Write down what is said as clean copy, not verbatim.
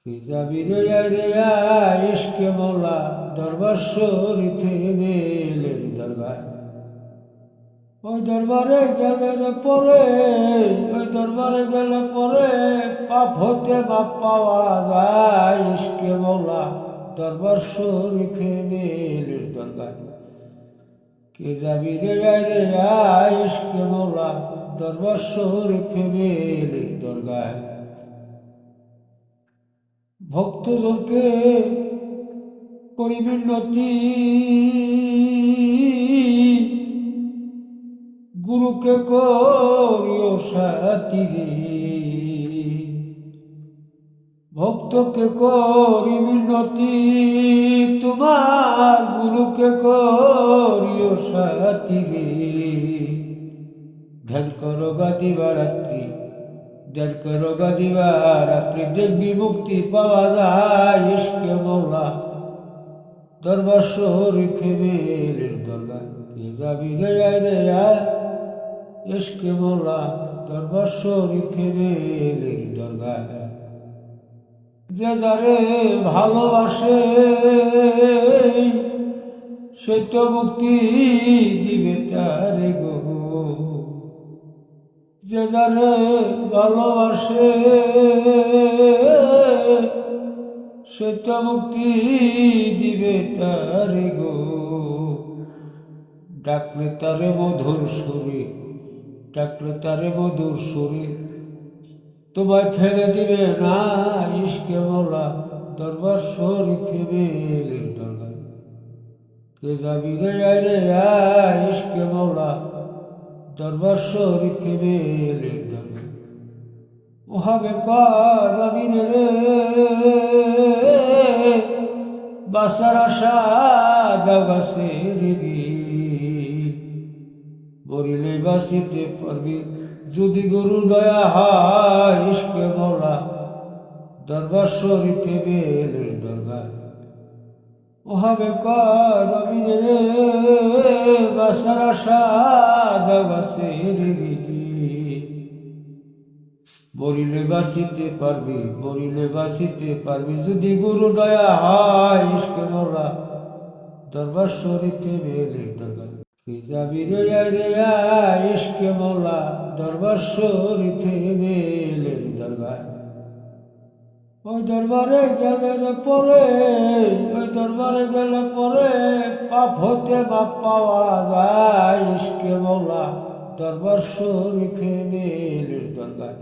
যাবি রে ইশকে মৌলা দরবার শরীফে মেলের দরবার। ওই দরবারে গেলে পরে পাপ হতে মাপ পাওয়া যায়। ইশকে মৌলা দরবার শরীফে মেলের দরবার। কে যাবি রে ইশকে মৌলা দরবার শরীফে মেলের দরগায়। ভক্তজনকে করি মিনতি, গুরুকে করিও সাথী রে। ভক্তকে করি মিনতি, তোমার গুরুকে করিও সাথী রে। ধ্যান করো গাদিবা রাত্রি, ধ্যান করো গাদিবা রাত্রি, দেখবি মুক্তি পাওয়া যায়। ইশকে মৌলা দরবার শরীফে মেলের দরগায়। কে যাবি রে ইশকে মৌলা দরবার শরীফে মেলের দরগায়। যে যারে ভালোবাসে সে তো মুক্তি দিবে তারে গো। যে যারে ভালোবাসে সে তো মুক্তি দিবে তারে গো। ডাকলে তারে মধুর সুরে, ডাকলে তারে মধুর সুরে, তোমায় ফেলে দিবে না। ইশকে মৌলা দরবার শরীফে মেলের দরগায়। কে যাবি রে ইশকে মৌলা দরবার শরীফে মেলের দরগায়। ওহাবে পাবি রে বাসার আশা গাছে রে। বলিলে বাঁচিতে পারবি যদি গুরু দয়া হয়। ইশকে মৌলা দরবার শরীফে মেলের দরগায়। ওহাবে পাবি রে বাসার আশা গাছে রে। বলিলে বাঁচিতে পারবি, বলিলে বাঁচিতে পারবি যদি গুরু দয়া হয়। ইশকে মৌলা দরবার শরীফে মেলের দরগায়। কে যাবি রে ইশকে মৌলা দরবার শরীফে মেলের দরগায়। ওই দরবারে গেলে পরে পাপ হতে মাপ পাওয়া যায়। ইশকে মৌলা দরবার শরীফে মেলের দরগায়।